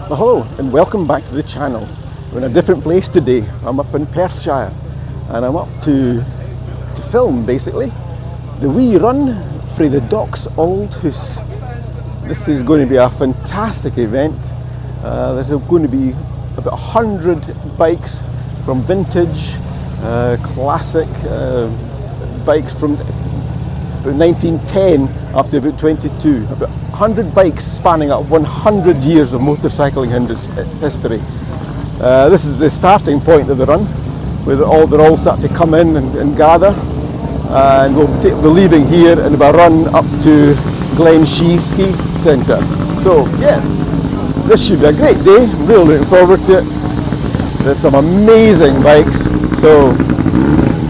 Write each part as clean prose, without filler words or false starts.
Well, hello and welcome back to the channel. We're in a different place today. I'm up in Perthshire and I'm up to film basically the wee run Frae the docks Auld Hoose. This is going to be a fantastic event. There's going to be about 100 bikes from vintage, classic bikes from 1910 up to about 22. About 100 bikes spanning up 100 years of motorcycling history. This is the starting point of the run, where they're all starting to come in and gather. And we're leaving here and we'll run up to Glenshee ski centre. So yeah, this should be a great day. I'm really looking forward to it. There's some amazing bikes, so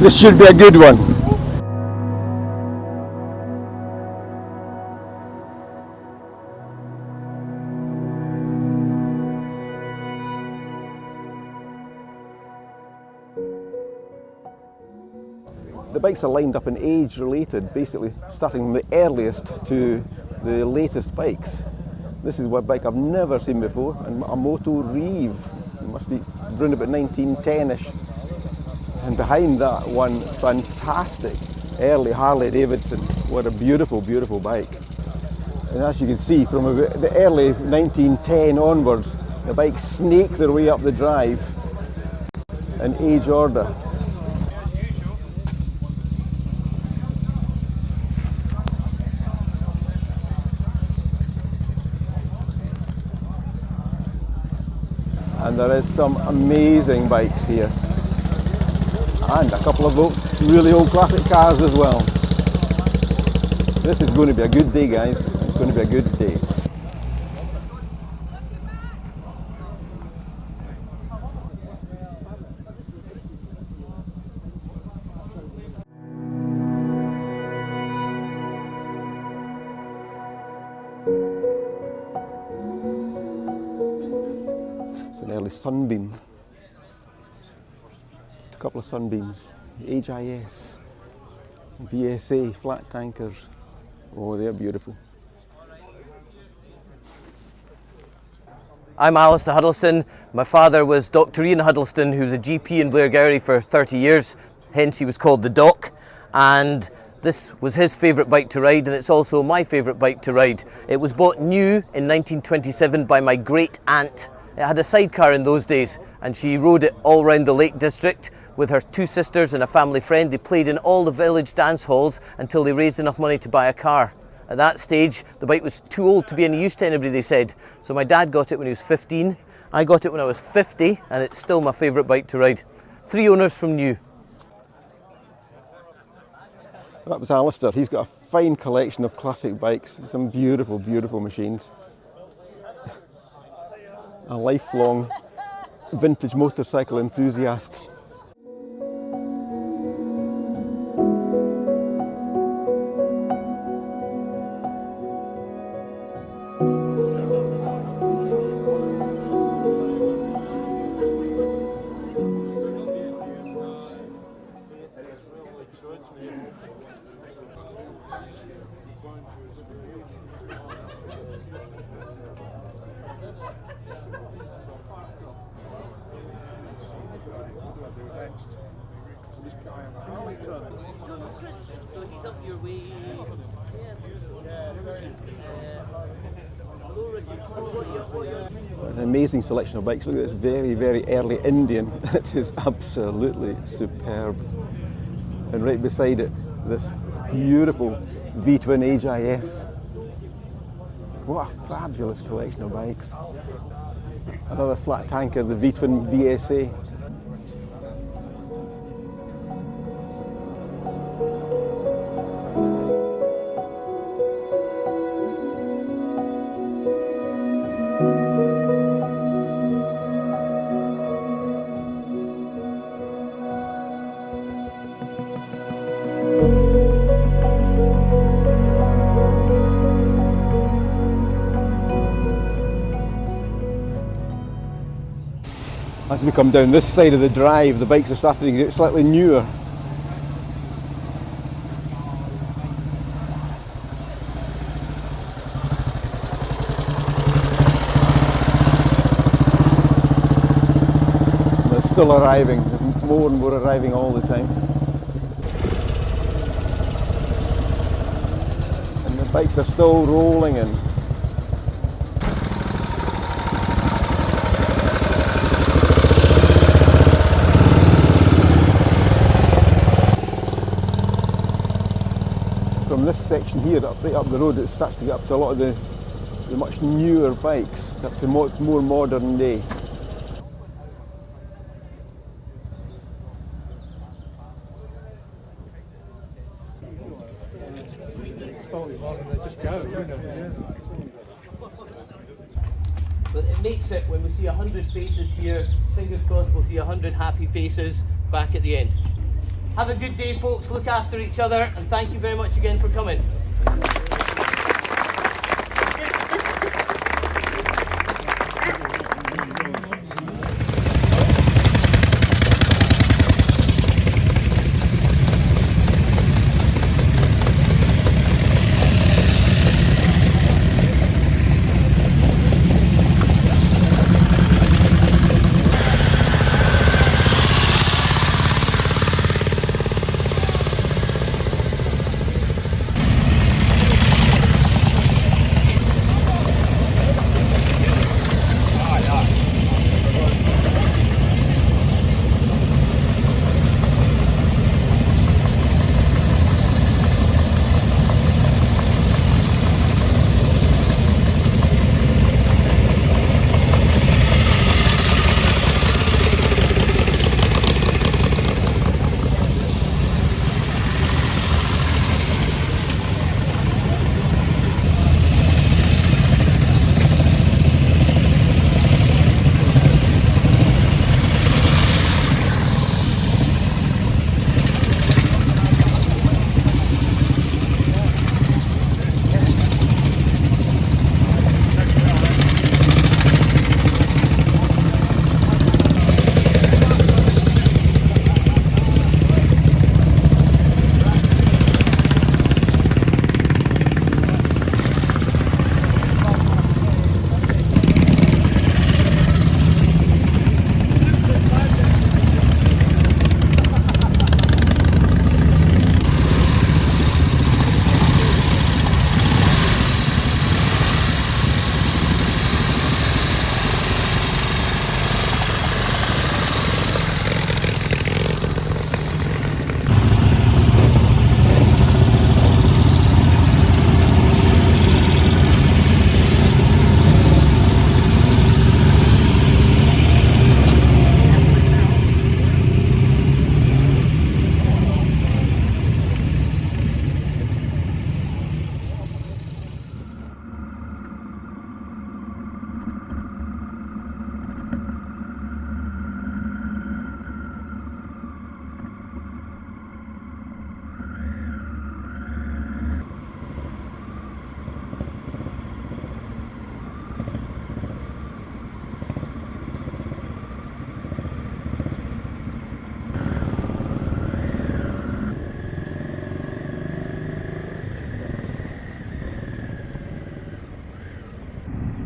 this should be a good one. The bikes are lined up in age related, basically starting from the earliest to the latest bikes. This is one bike I've never seen before, a Moto Reeve. It must be around about 1910-ish. And behind that one, fantastic early Harley Davidson. What a beautiful, beautiful bike. And as you can see, from about the early 1910 onwards, the bikes snake their way up the drive in age order. And there is some amazing bikes here. And a couple of really old classic cars as well. This is going to be a good day, guys. It's going to be a good day. An early Sunbeam, a couple of Sunbeams, HIS, BSA, flat tankers. Oh, they're beautiful. I'm Alistair Huddleston. My father was Dr. Ian Huddleston, who was a GP in Blairgowrie for 30 years, hence he was called the Doc. And this was his favourite bike to ride, and it's also my favourite bike to ride. It was bought new in 1927 by my great aunt. It had a sidecar in those days, and she rode it all around the Lake District with her two sisters and a family friend. They played in all the village dance halls until they raised enough money to buy a car. At that stage, the bike was too old to be any use to anybody, they said. So my dad got it when he was 15. I got it when I was 50, and it's still my favourite bike to ride. 3 owners from new. That was Alistair. He's got a fine collection of classic bikes. Some beautiful, beautiful machines. A lifelong vintage motorcycle enthusiast. An amazing selection of bikes. Look at this very, very early Indian. It is absolutely superb. And right beside it, this beautiful V-twin HIS. What a fabulous collection of bikes. Another flat tanker, the V-twin BSA. As we come down this side of the drive, the bikes are starting to get slightly newer. still arriving. There's more and more arriving all the time. And the bikes are still rolling in. From this section here, right up the road, it starts to get up to a lot of the much newer bikes, up to more modern day. But it makes it, when we see 100 faces here, fingers crossed we'll see 100 happy faces back at the end. Have a good day, folks. Look after each other, and thank you very much again for coming.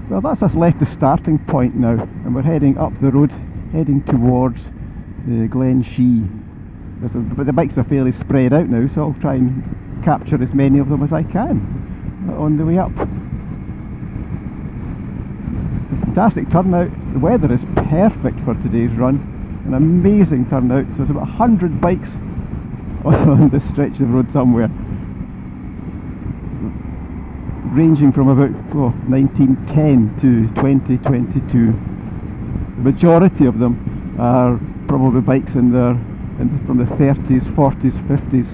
Well, that's us left the starting point now, and we're heading up the road, heading towards the Glenshee. But the bikes are fairly spread out now, so I'll try and capture as many of them as I can on the way up. It's a fantastic turnout. The weather is perfect for today's run. An amazing turnout. So there's about 100 bikes on this stretch of road somewhere, ranging from about 1910 to 2022. The majority of them are probably bikes from the 30s, 40s, 50s.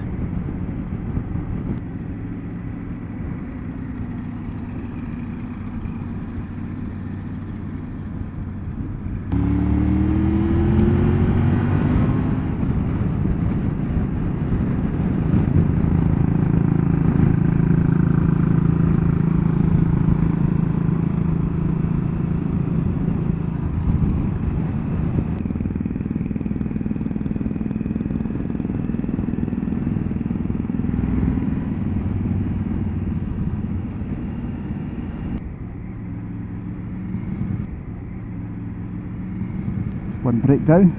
One breakdown.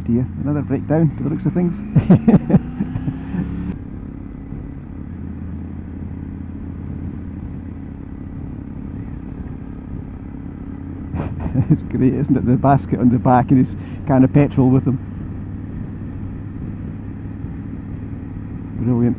dear, another breakdown by the looks of things. It's great, isn't it? The basket on the back and his can of petrol with him. Brilliant.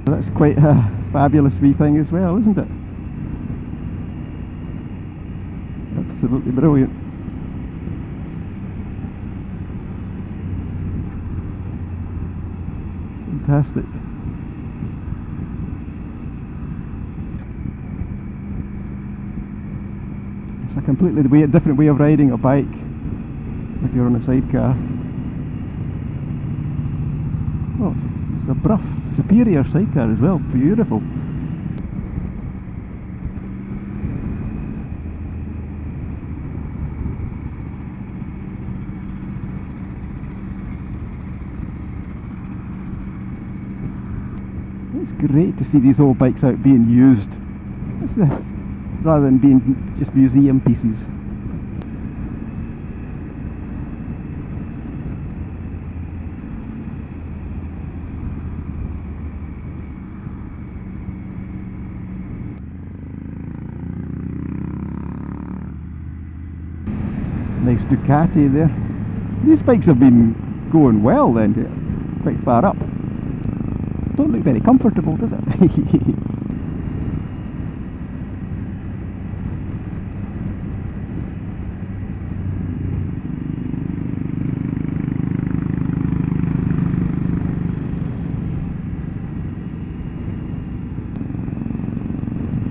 That's quite a fabulous wee thing as well, isn't it? Absolutely brilliant. Fantastic. It's a completely different way of riding a bike if you're on a sidecar. Oh, it's a Bruff superior sidecar as well, beautiful. It's great to see these old bikes out being used, rather than being just museum pieces. Nice Ducati there. These bikes have been going well then, quite far up. Don't look very comfortable, does it? It's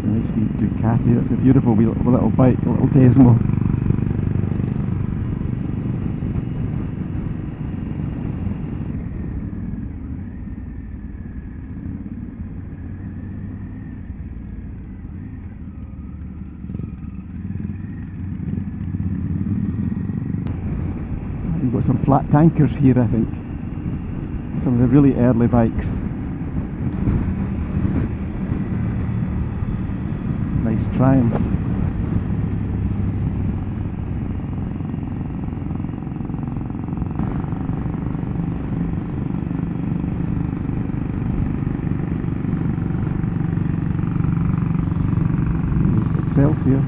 a nice wee Ducati. That's a beautiful wee little bike, a little Desmo. We've got some flat tankers here, I think. Some of the really early bikes. Nice Triumph. Nice Excelsior.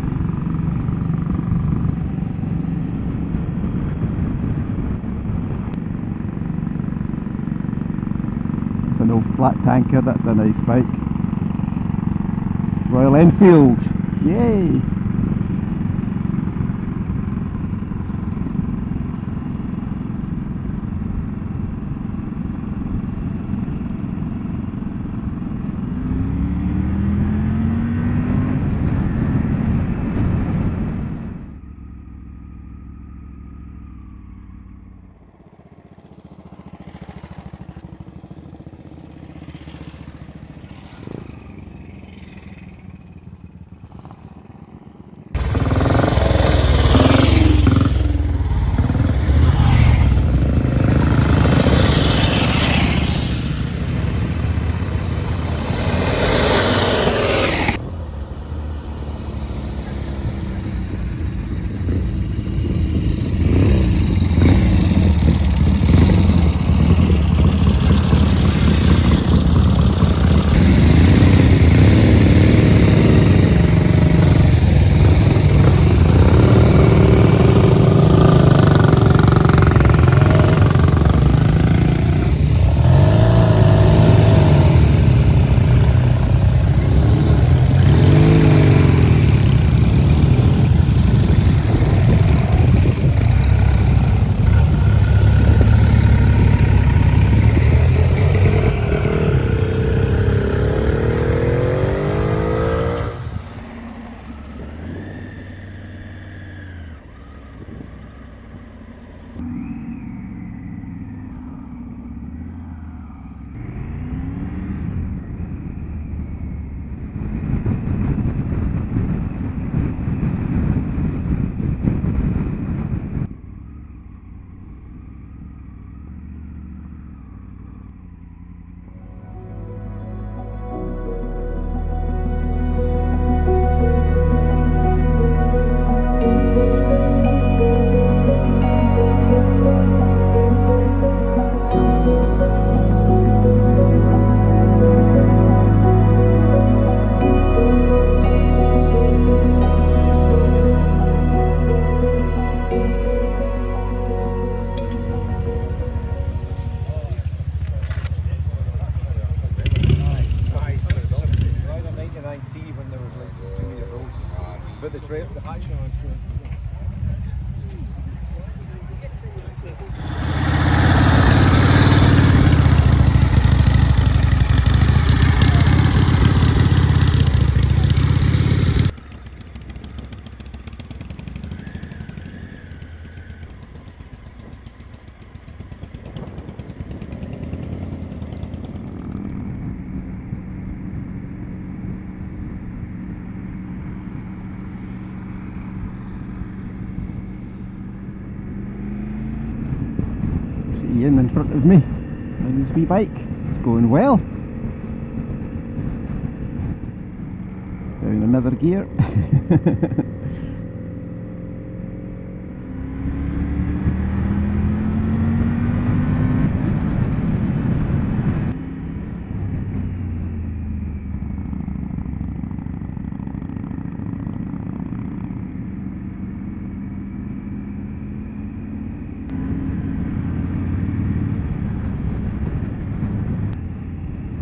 An old flat tanker, that's a nice bike. Royal Enfield, yay! Ian in front of me on his wee bike. It's going well. Down another gear.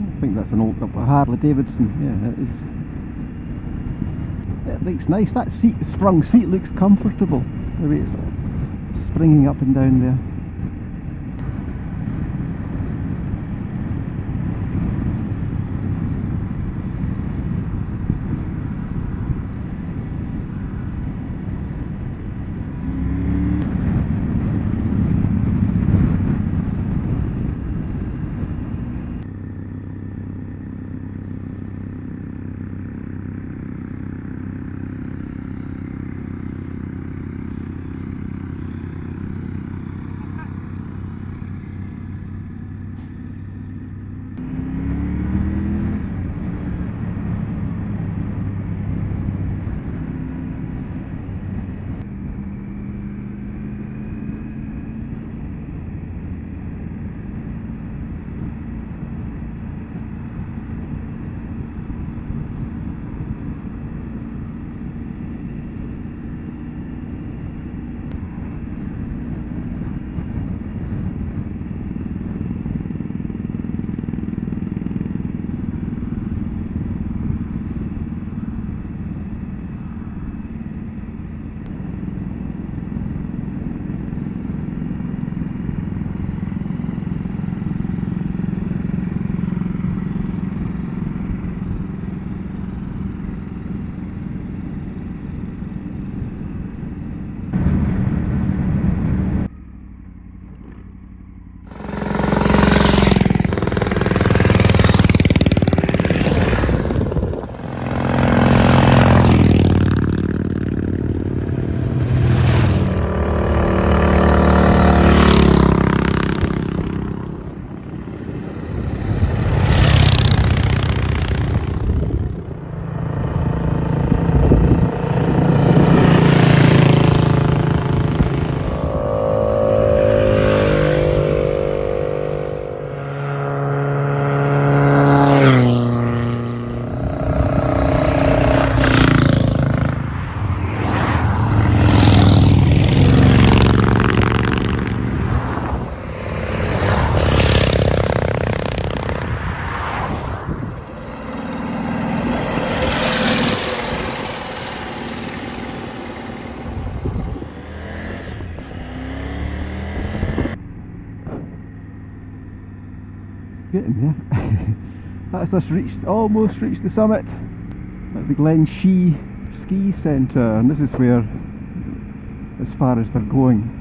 I think that's an old Harley Davidson. Yeah, it is. It looks nice. That sprung seat looks comfortable. The way it's springing up and down there. Getting there. That's us almost reached the summit at the Glenshee ski centre, and this is where, as far as they're going.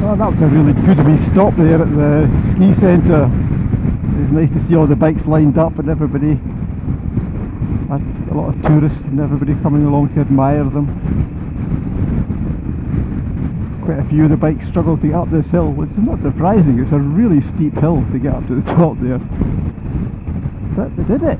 Oh, that was a really good wee stop there at the ski centre. It was nice to see all the bikes lined up and everybody, had a lot of tourists and everybody coming along to admire them. Quite a few of the bikes struggled to get up this hill, which is not surprising. It's a really steep hill to get up to the top there. But they did it.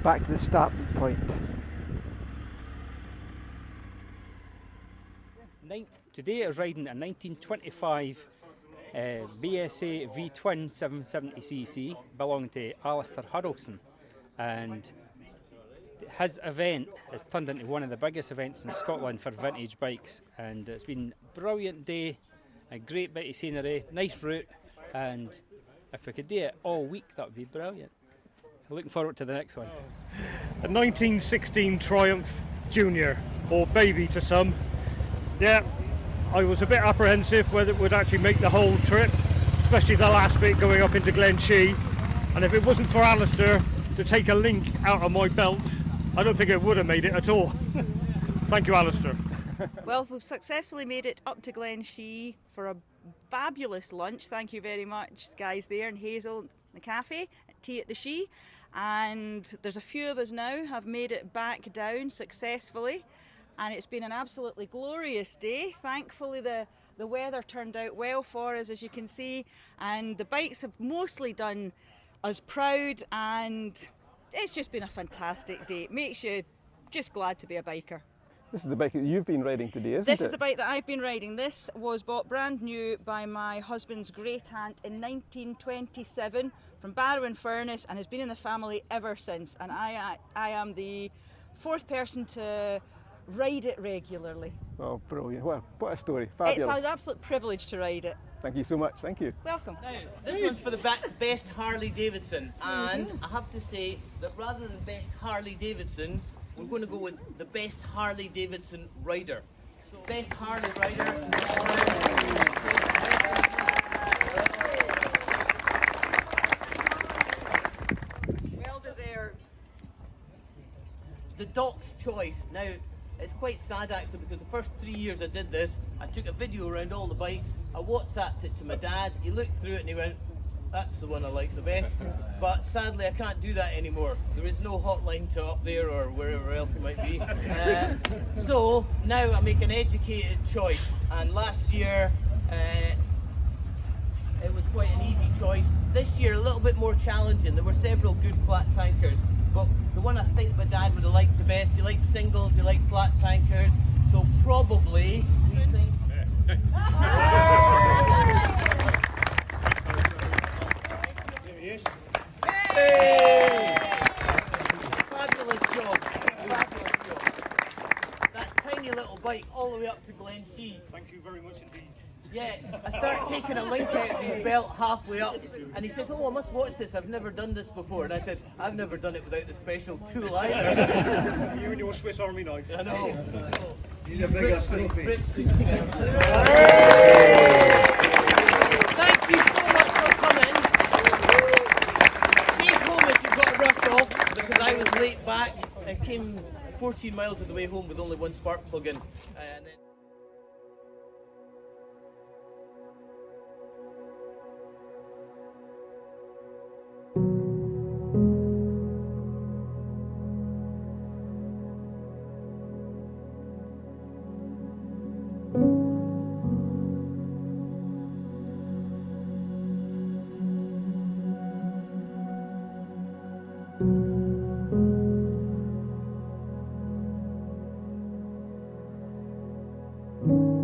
Back to the starting point. Today I was riding a 1925 BSA V-twin 770cc belonging to Alistair Huddleston, and his event has turned into one of the biggest events in Scotland for vintage bikes, and it's been a brilliant day, a great bit of scenery, nice route, and if we could do it all week that would be brilliant. Looking forward to the next one. A 1916 Triumph Junior, or baby to some. Yeah, I was a bit apprehensive whether it would actually make the whole trip, especially the last bit going up into Glenshee. And if it wasn't for Alistair to take a link out of my belt, I don't think it would have made it at all. Thank you, Alistair. Well, we've successfully made it up to Glenshee for a fabulous lunch. Thank you very much, the guys there, and Hazel, the cafe, tea at the Shee. And there's a few of us now have made it back down successfully, and it's been an absolutely glorious day. Thankfully the weather turned out well for us, as you can see, and the bikes have mostly done us proud, and it's just been a fantastic day. It makes you just glad to be a biker. This is the bike that you've been riding today, isn't it? This is the bike that I've been riding. This was bought brand new by my husband's great aunt in 1927 from Barrow-in-Furness, and has been in the family ever since. And I am the fourth person to ride it regularly. Oh, brilliant. What a story. Fabulous. It's an absolute privilege to ride it. Thank you so much. Thank you. Welcome. Now, this one's for the best Harley Davidson, and I have to say that rather than best Harley Davidson, we're going to go with the best Harley Davidson rider. So, best Harley rider. Well deserved. The Doc's Choice. Now, it's quite sad actually, because the first 3 years I did this, I took a video around all the bikes, I WhatsApped it to my dad, he looked through it and he went, that's the one I like the best. But sadly I can't do that anymore. There is no hotline to up there or wherever else it might be. So now I make an educated choice, and last year it was quite an easy choice. This year a little bit more challenging. There were several good flat tankers, but the one I think my dad would have liked the best, he liked singles, he liked flat tankers, so probably, what do you think? Yeah, I started taking a link out of his belt halfway up, and he says, "Oh, I must watch this. I've never done this before." And I said, "I've never done it without the special tool either." You and your Swiss Army knife. I know. Need a bigger trophy. Thank you so much for coming. Safe home if you've got to rush off, because I was late back. I came 14 miles of the way home with only one spark plug in. And then Thank